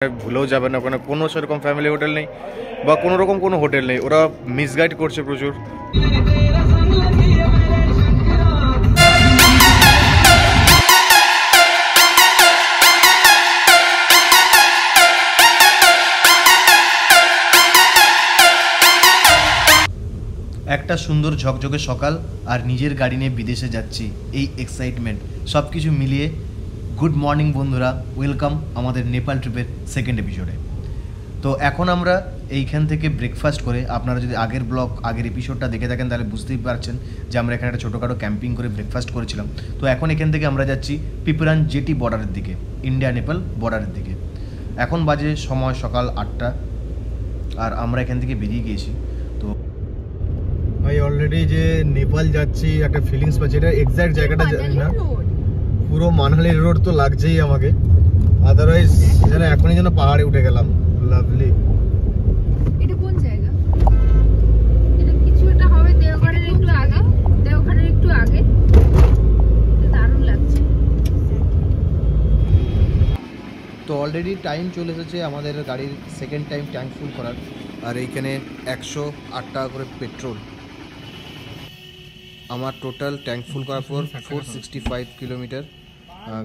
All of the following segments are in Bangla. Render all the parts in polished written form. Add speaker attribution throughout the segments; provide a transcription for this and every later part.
Speaker 1: ভুলেও যাবে না, ওখানে কোনো সেরকম ফ্যামিলি হোটেল নেই বা কোনো রকম কোনো হোটেল নেই, ওরা মিসগাইড করছে প্রচুর। একটা সুন্দর ঝকঝকে সকাল আর নিজের গাড়ি নিয়ে বিদেশে যাচ্ছি, এই এক্সাইটমেন্ট সব কিছু মিলিয়ে গুড মর্নিং বন্ধুরা, ওয়েলকাম আমাদের নেপাল ট্রিপের সেকেন্ড এপিসোডে। তো এখন আমরা এইখান থেকে ব্রেকফাস্ট করে, আপনারা যদি আগের এপিসোডটা দেখে থাকেন তাহলে বুঝতেই পারছেন যে আমরা এখানে একটা ছোটোখাটো ক্যাম্পিং করে ব্রেকফাস্ট করেছিলাম। তো এখন এখান থেকে আমরা যাচ্ছি পিপরান জেটি বর্ডারের দিকে, ইন্ডিয়া নেপাল বর্ডারের দিকে। এখন বাজে সময় সকাল 8টা আর আমরা এখান থেকে বেরিয়ে গিয়েছি। তো ভাই অলরেডি যে নেপাল যাচ্ছি একটা ফিলিংস পাচ্ছি, এটা এক্স্যাক্ট জায়গাটা জানি না, পুরো মানালি রোড তো লাগছেই আমাকে, আদারওয়াইজ যেন এখনই যেন পাহাড়ে উঠে গেলাম। লাভলি।
Speaker 2: এটা কোন জায়গা? এটা কিছু একটা হবে দেওঘরের একটু আগে, দেওঘরের একটু আগে। দারুণ লাগছে।
Speaker 1: তো অলরেডি টাইম চলে এসেছে আমাদের গাড়ির সেকেন্ড টাইম ট্যাঙ্ক ফুল করার, আর এইখানে 108 টাকা করে পেট্রোল। আমার টোটাল ট্যাঙ্ক ফুল করার পর 465 কিলোমিটার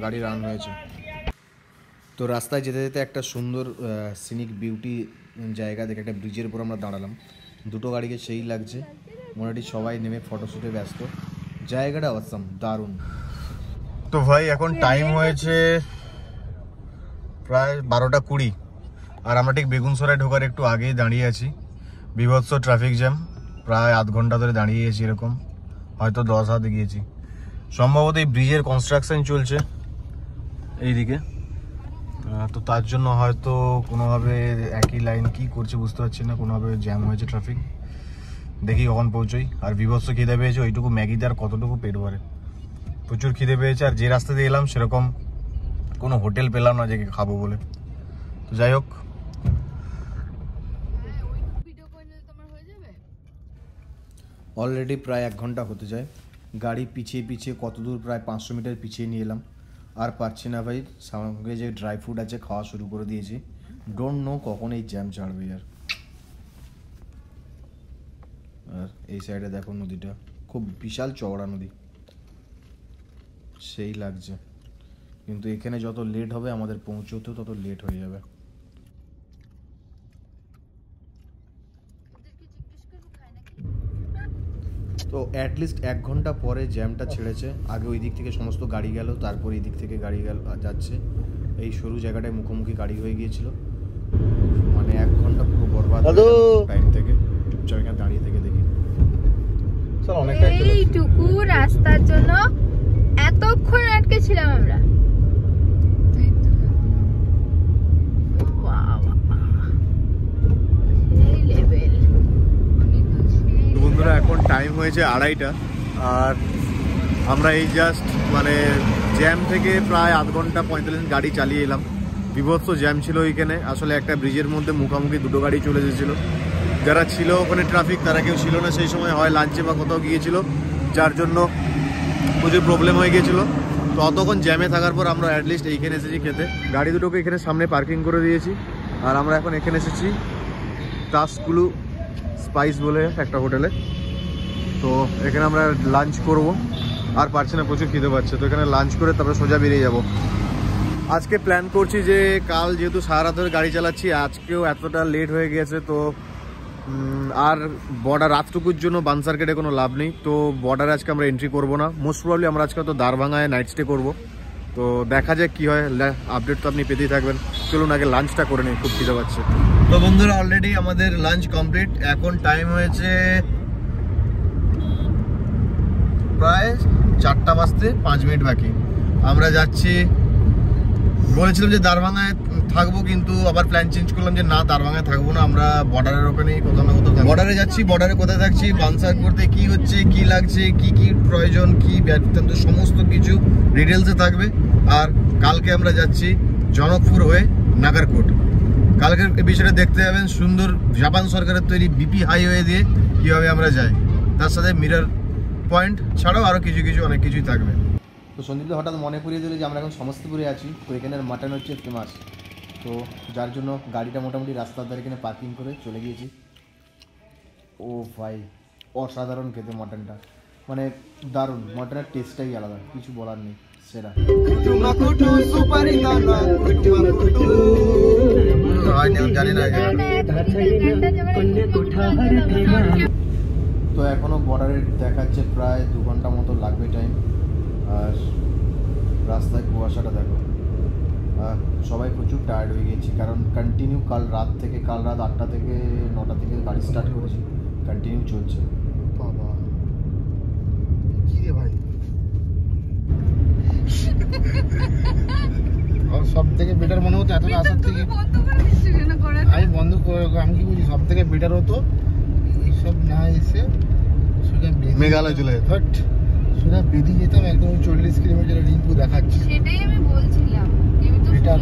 Speaker 1: গাড়ি রান হয়েছে। তো রাস্তায় যেতে যেতে একটা সুন্দর সিনিক বিউটি জায়গা দেখে একটা ব্রিজের উপর আমরা দাঁড়ালাম, দুটো গাড়িকে সেই লাগছে, মোটামুটি সবাই নেমে ফটোশ্যুটে ব্যস্ত। জায়গাটা অসাম, দারুণ। তো ভাই এখন টাইম হয়েছে প্রায় 12টা 20 আর আমরা ঠিক বেগুনসরায় ঢোকার একটু আগেই দাঁড়িয়ে আছি। বিভৎস ট্রাফিক জ্যাম, প্রায় আধ ঘন্টা ধরে দাঁড়িয়ে আছি, এরকম হয়তো 10 হাতে গিয়েছি। সম্ভবত এই ব্রিজের কনস্ট্রাকশন চলছে এইদিকে, তো তার জন্য হয়তো কোনোভাবে একই লাইন কি করছে বুঝতে পারছি না, কোনোভাবে জ্যাম হয়েছে ট্রাফিক। দেখি কখন পৌঁছোই। আর বিভৎস খিদে পেয়েছে, ওইটুকু ম্যাগিতে আর কতটুকু পেট ভরে, প্রচুর খিদে পেয়েছে। আর যে রাস্তা দিয়ে এলাম সেরকম কোনো হোটেল পেলাম না যে খাবো বলে। তো যাই হোক, অলরেডি প্রায় 1 ঘন্টা হতে যায়, গাড়ি পিছিয়ে পিছিয়ে কত দূর, প্রায় 500 মিটার পিছিয়ে নিয়ে এলাম। আর পাচ্ছি না ভাই, সঙ্গে যে ড্রাই ফ্রুট আছে খাওয়া শুরু করে দিয়েছি। ডোন্ট নো কখন এই জ্যাম ছাড়বে আর এই সাইডে দেখো নদীটা, খুব বিশাল চওড়া নদী, সেই লাগছে। কিন্তু এখানে যত লেট হবে আমাদের পৌঁছতেও তত লেট হয়ে যাবে। তো অ্যাটলিস্ট 1 ঘন্টা পরে জ্যামটা ছেড়েছে। আগে ওই দিক থেকে সমস্ত গাড়ি গেল, তারপর এই দিক থেকে গাড়ি যাচ্ছে। এই সরু জায়গাটায় মুখোমুখি গাড়ি হয়ে গিয়েছিল, মানে 1 ঘন্টা পুরো বরবাদ টাইম থেকে। চুপচাপ এখানে দাঁড়িয়ে থেকে দেখি
Speaker 2: এইটুকু রাস্তার জন্য এতক্ষণ আটকে ছিলাম আমরা।
Speaker 1: বন্ধুরা এখন টাইম হয়েছে 2:30 আর আমরা এই জাস্ট মানে জ্যাম থেকে প্রায় আধ ঘন্টা 45 মিনিট গাড়ি চালিয়ে এলাম। বিভৎস জ্যাম ছিল ওইখানে, আসলে একটা ব্রিজের মধ্যে মুখোমুখি দুটো গাড়ি চলে এসেছিলো। যারা ছিল ওখানে ট্রাফিক, তারা কেউ ছিল না সেই সময়, হয় লাঞ্চে বা কোথাও গিয়েছিল, যার জন্য প্রচুর প্রবলেম হয়ে গিয়েছিলো। তো অতক্ষণ জ্যামে থাকার পর আমরা অ্যাটলিস্ট এইখানে এসেছি খেতে। গাড়ি দুটোকে এখানে সামনে পার্কিং করে দিয়েছি আর আমরা এখন এখানে এসেছি তাসকুলু স্পাইস বলে একটা হোটেলে। তো এখানে আমরা লাঞ্চ করব, আর পারছি না, প্রচুর খিদে পাচ্ছে। তো এখানে লাঞ্চ করে তারপরে সোজা বেরিয়ে যাব। আজকে প্ল্যান করছি যে কাল যেহেতু সারা রাত ধরে গাড়ি চালাচ্ছি, আজকেও এতটা লেট হয়ে গেছে, তো আর বর্ডার রাতটুকুর জন্য বানসার কেটে কোনো লাভ নেই। তো বর্ডারে আজকে আমরা এন্ট্রি করব না, মোস্ট প্রবলি আমরা আজকে তো দারভাঙ্গায় নাইট স্টে করবো। তো দেখা যাক কী হয়, আপডেট তো আপনি পেতেই থাকবেন। চলুন আগে লাঞ্চটা করে নিই, খুব খিদে পাচ্ছে। তো বন্ধুরা অলরেডি আমাদের লাঞ্চ কমপ্লিট, এখন টাইম হয়েছে প্রায় 4টা বাজতে 5 মিনিট বাকি। আমরা যাচ্ছি, বলেছিলাম যে দারভাঙ্গায় থাকবো, কিন্তু আবার প্ল্যান চেঞ্জ করলাম যে না, দারভাঙ্গায় থাকবো না, আমরা বর্ডারের ওখানেই কোথাও না কোথাও বর্ডারে যাচ্ছি। বর্ডারে কোথায় থাকছি, বানসার করতে কি হচ্ছে, কি লাগছে, কি কি প্রয়োজন, কি ব্যক্তিগত সমস্ত কিছু ডিটেলসে থাকবে। আর কালকে আমরা যাচ্ছি জনকপুর হয়ে নাগারকোট। কালকের বিষয়টা দেখতে যাবেন, সুন্দর জাপান সরকারের তৈরি বিপি হাইওয়ে দিয়ে কীভাবে আমরা যাই, তার সাথে মিরর পয়েন্ট ছাড়াও আরও কিছু কিছু অনেক কিছুই থাকবে। তো সন্দীপ হঠাৎ মনে করিয়ে দিল যে আমরা এখন সমস্তিপুরে আছি, তো এখানের মাটন হচ্ছে ফেমাস। তো যার জন্য গাড়িটা মোটামুটি রাস্তার ধারে এখানে পার্কিং করে চলে গিয়েছি। ও ভাই অসাধারণ খেতে মাটনটা, মানে দারুণ, মাটনের টেস্টটাই আলাদা, কিছু বলার নেই, সেরা। তো এখনও বর্ডারে দেখাচ্ছে প্রায় 2 ঘন্টা মতো লাগবে টাইম। আর রাস্তায় কুয়াশাটা দেখো, সবাই প্রচুর টায়ার্ড হয়ে গেছি, কারণ কন্টিনিউ কাল রাত 8টা থেকে 9টা থেকে গাড়ি স্টার্ট করেছি, কন্টিনিউ চলছে। বাবা কি রে ভাই, সব থেকে বেটার মনে হতো এতটা আসার থেকে আমি বন্ধ করে, আমি কি বলছি, সব থেকে বেটার হতো এইসব না এসে সোজা মেঘালয় চলে যেত, বাট সোজা বেরিয়ে যেতাম একদম 40 কিলোমিটার রিঙ্কু দেখাচ্ছে, সেটাই আমি বলছিলাম।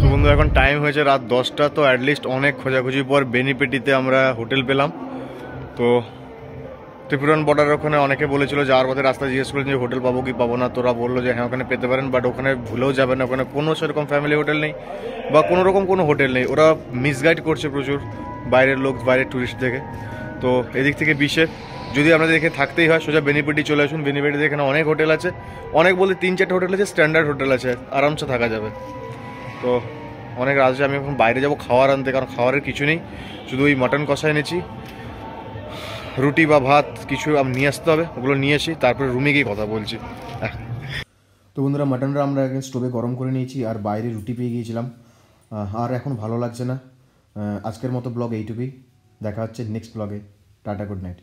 Speaker 1: তো বন্ধু এখন টাইম হয়েছে রাত 10টা। তো অ্যাটলিস্ট অনেক খোঁজাখুঁজির পর বেনিপেটিতে আমরা হোটেল পেলাম। তো ত্রিপুরান বর্ডারের ওখানে অনেকে বলেছিল যাওয়ার পথে রাস্তা জিজ্ঞেস করেন যে হোটেল পাবো কি পাবো না, তোরা বললো যে হ্যাঁ ওখানে পেতে পারেন, বাট ওখানে ভুলেও যাবেন না, ওখানে কোনো সেরকম ফ্যামিলি হোটেল নেই বা কোনো রকম কোনো হোটেল নেই, ওরা মিসগাইড করছে প্রচুর বাইরের লোক, বাইরের ট্যুরিস্ট থেকে। তো এদিক থেকে বিশেষ যদি আপনাদের এখানে থাকতেই হয় সোজা বেনিপেটি চলে আসুন। বেনিপেটিতে এখানে অনেক হোটেল আছে, অনেক বলতে 3-4টা হোটেল আছে, স্ট্যান্ডার্ড হোটেল আছে, আরামসে থাকা যাবে। তো অনেক রাত আছে, আমি এখন বাইরে যাবো খাওয়ার আনতে, কারণ খাওয়ারের কিছু নেই, শুধু ওই মাটন কষা এনেছি, রুটি বা ভাত কিছু নিয়ে আসতে হবে, ওগুলো নিয়ে আসি, তারপরে রুমে গিয়ে কথা বলছি। তো বন্ধুরা মাটনটা আমরা স্টোভে গরম করে নিয়েছি আর বাইরে রুটি পেয়ে গিয়েছিলাম, আর এখন ভালো লাগছে না। আজকের মতো ব্লগ এইটুকুই, দেখা হচ্ছে নেক্সট ব্লগে। Tata, good night.